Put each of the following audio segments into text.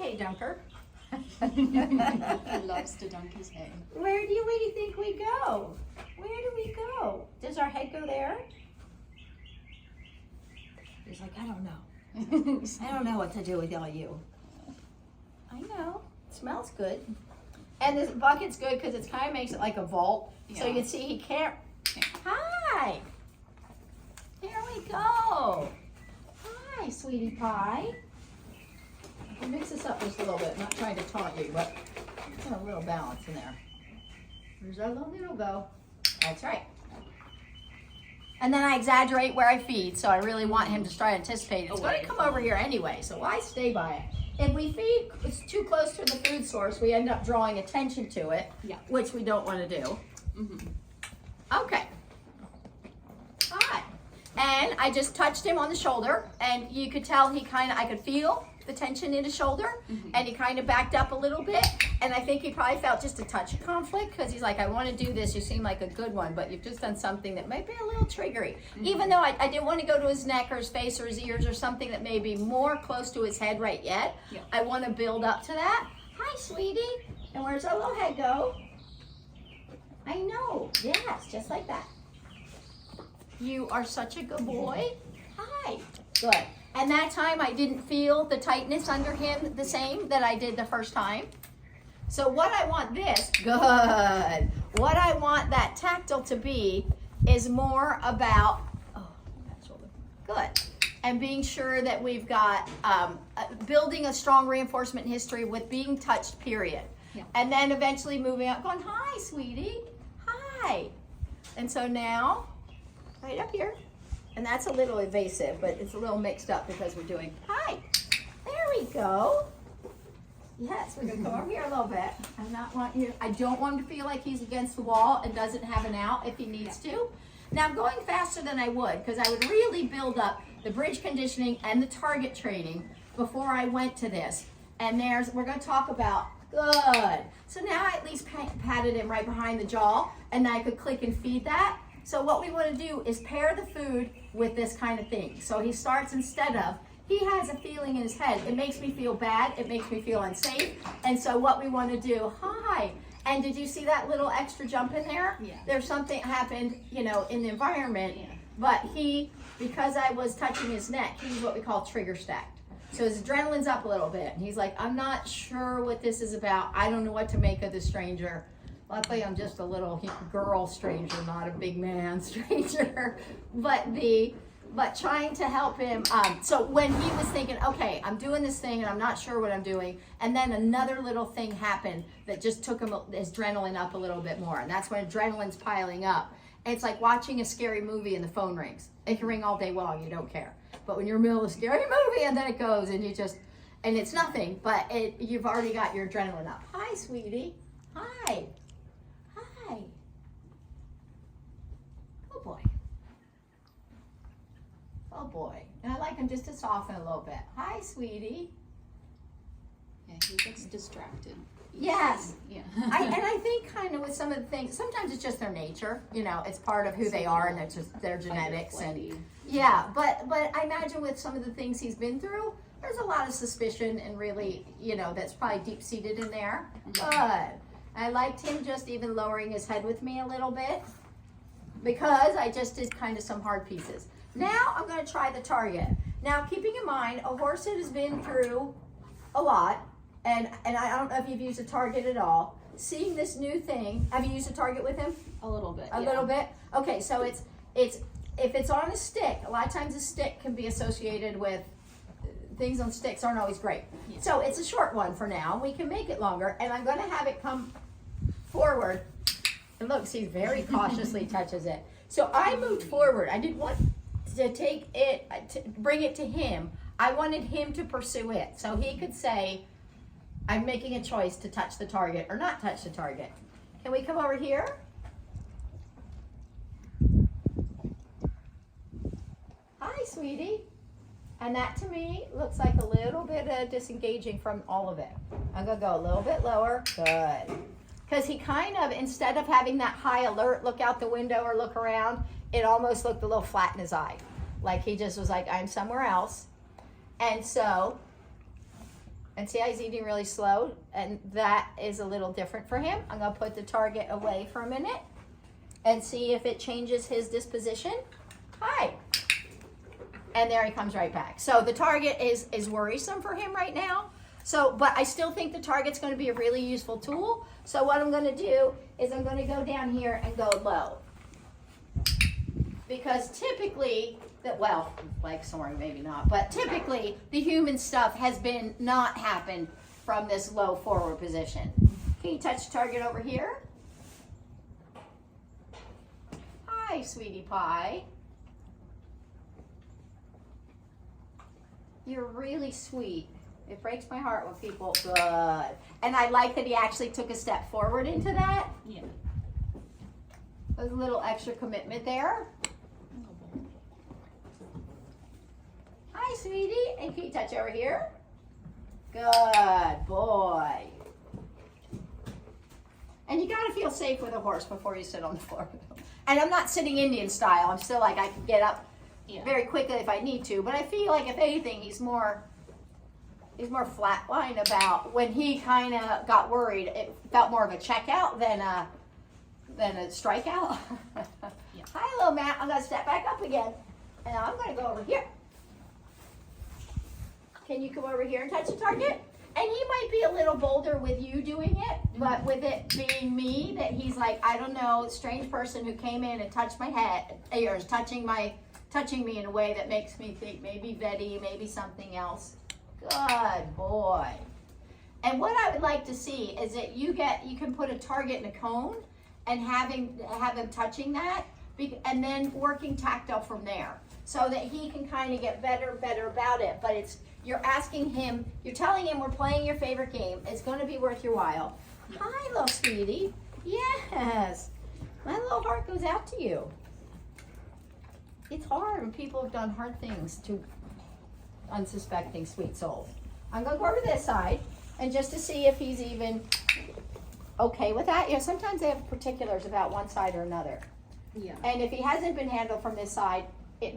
hay dunker. He loves to dunk his hay. Where do you think we go? Where do we go? Does our head go there? He's like, I don't know. I don't know what to do with all you. I know. It smells good. And this bucket's good because it kind of makes it like a vault. Yeah. So you can see he can't. Hi. There we go. Hi, sweetie pie. I'll mix this up just a little bit. I'm not trying to taunt you, but it's a little balance in there. There's our little go. That's right. And then I exaggerate where I feed, so I really want him to try to anticipate. It's going to come over here anyway, so why stay by it? If we feed it's too close to the food source, we end up drawing attention to it, which we don't want to do. Okay. Hi. And I just touched him on the shoulder, and you could tell I could feel the tension in his shoulder, and he kind of backed up a little bit, and I think he probably felt just a touch of conflict, because he's like, I want to do this, you seem like a good one, but you've just done something that might be a little triggery. Even though I didn't want to go to his neck or his face or his ears or something that may be more close to his head right yet. I want to build up to that. Hi, sweetie. And where's our little head go? I know. Yes, just like that. You are such a good boy. Hi. Good. And that time I didn't feel the tightness under him the same that I did the first time. So what I want good. What I want that tactile to be is more about, good. And being sure that we've got, building a strong reinforcement history with being touched, period. And then eventually moving up, going, hi, sweetie, hi. And so now, right up here. And that's a little evasive, but it's a little mixed up because we're doing, hi, there we go. Yes, we're gonna come over here a little bit. I don't want him to feel like he's against the wall and doesn't have an out if he needs to. Now I'm going faster than I would because I would really build up the bridge conditioning and the target training before I went to this. And we're gonna talk about, good. So now I at least patted him right behind the jaw, and I could click and feed that. So what we want to do is pair the food with this kind of thing. So he starts instead of, he has a feeling in his head. It makes me feel bad. It makes me feel unsafe. And so what we want to do, hi. And did you see that little extra jump in there? Yeah. There's something happened, in the environment. Yeah. But because I was touching his neck, he's what we call trigger stacked. So his adrenaline's up a little bit. And he's like, I'm not sure what this is about. I don't know what to make of the stranger. Luckily, I'm just a little girl stranger, not a big man stranger. But trying to help him. So when he was thinking, okay, I'm doing this thing and I'm not sure what I'm doing, and then another little thing happened that just took his adrenaline up a little bit more, and that's when adrenaline's piling up. And it's like watching a scary movie and the phone rings. It can ring all day long, you don't care. But when you're in the middle of a scary movie and then it goes and and it's nothing, but you've already got your adrenaline up. Hi, sweetie. Hi. Hi. Oh boy. Oh boy. And I like him just to soften a little bit. Hi, sweetie. Yeah, he gets distracted. Yes. Yeah. And I think kind of with some of the things, sometimes it's just their nature, it's part of who they are and it's just their genetics. And yeah, but I imagine with some of the things he's been through, there's a lot of suspicion and really, that's probably deep seated in there. Good. I liked him just even lowering his head with me a little bit because I just did kind of some hard pieces. Now I'm going to try the target. Now, keeping in mind, a horse that has been through a lot, and I don't know if you've used a target at all, seeing this new thing, have you used a target with him? A little bit. A little bit? Okay, so it's if it's on a stick, a lot of times a stick can be associated with things on sticks aren't always great. Yeah. So it's a short one for now. We can make it longer, and I'm going to have it come forward. And look, see, very cautiously touches it. So I moved forward. I didn't want to take it, to bring it to him. I wanted him to pursue it. So he could say, I'm making a choice to touch the target or not touch the target. Can we come over here? Hi, sweetie. And that to me looks like a little bit of disengaging from all of it. I'm going to go a little bit lower. Good. Because he kind of, instead of having that high alert, look out the window or look around, it almost looked a little flat in his eye. Like he just was like, I'm somewhere else. And so And see how he's eating really slow? And that is a little different for him. I'm gonna put the target away for a minute and see if it changes his disposition. Hi. And there he comes right back. So the target is worrisome for him right now. So, but I still think the target's gonna be a really useful tool. So what I'm gonna do is I'm gonna go down here and go low. Because typically, well, like soaring maybe not, but typically the human stuff has been not happened from this low forward position. Can you touch the target over here? Hi, sweetie pie. You're really sweet. It breaks my heart when people, good. And I like that he actually took a step forward into that. Yeah. There's a little extra commitment there. Hi, sweetie. And can you touch over here? Good boy. And you gotta feel safe with a horse before you sit on the floor. And I'm not sitting Indian style. I'm still like I can get up very quickly if I need to. But I feel like if anything, he's more flatline about when he kind of got worried. It felt more of a checkout than a strikeout. Yeah. Hi, little Matt. I'm gonna step back up again, and I'm gonna go over here. Can you come over here and touch the target? And he might be a little bolder with you doing it, but with it being me, that he's like, I don't know, strange person who came in and touched my head, or is touching me in a way that makes me think maybe Betty, maybe something else. Good boy. And what I would like to see is that you can put a target in a cone and have him touching that, and then working tactile from there, so that he can kind of get better about it. But you're asking him, you're telling him we're playing your favorite game. It's going to be worth your while. Hi, little sweetie. Yes. My little heart goes out to you. It's hard when people have done hard things to unsuspecting sweet souls. I'm going to go over to this side, and just to see if he's even okay with that. You know, sometimes they have particulars about one side or another. Yeah. And if he hasn't been handled from this side, it's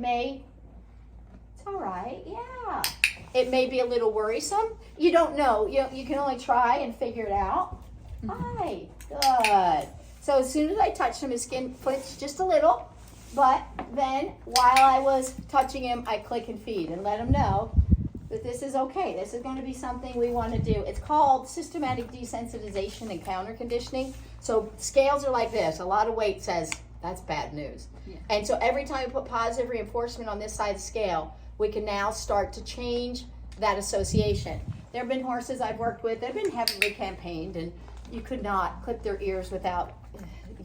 all right, yeah. It may be a little worrisome. You don't know. You can only try and figure it out. Hi, good. So as soon as I touched him, his skin flinched just a little. But then, while I was touching him, I click and feed and let him know that this is okay. This is going to be something we want to do. It's called systematic desensitization and counter conditioning. So scales are like this. A lot of weight says that's bad news. Yeah. And so every time we put positive reinforcement on this side of the scale, we can now start to change that association. There have been horses I've worked with that have been heavily campaigned, and you could not clip their ears without,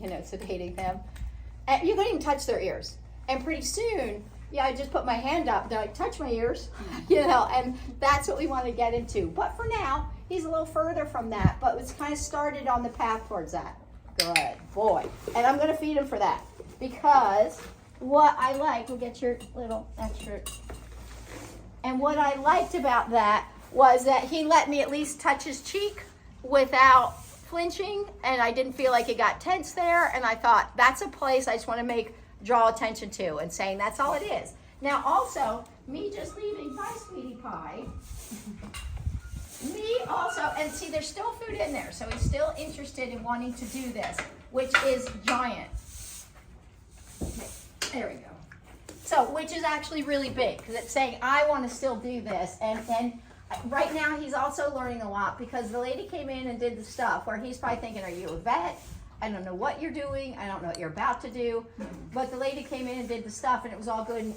sedating them. And you couldn't even touch their ears. And pretty soon, I just put my hand up, they're like, touch my ears, and that's what we want to get into. But for now, he's a little further from that, but it's kind of started on the path towards that. Good boy. And I'm going to feed him for that, because what I like, we'll get your little extra. And what I liked about that was that he let me at least touch his cheek without flinching, and I didn't feel like it got tense there. And I thought, that's a place I just want to draw attention to, and saying that's all it is. Now also, me just leaving, bye sweetie pie. Me also, and see there's still food in there, so he's still interested in wanting to do this, which is giant. There we go. So, which is actually really big, because it's saying, I want to still do this. And right now, he's also learning a lot, because the lady came in and did the stuff where he's probably thinking, are you a vet? I don't know what you're doing. I don't know what you're about to do. But the lady came in and did the stuff, and it was all good, and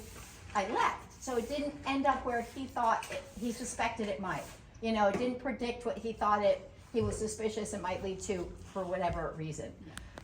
I left. So it didn't end up where he suspected it might. It didn't predict what he thought he was suspicious it might lead to, for whatever reason.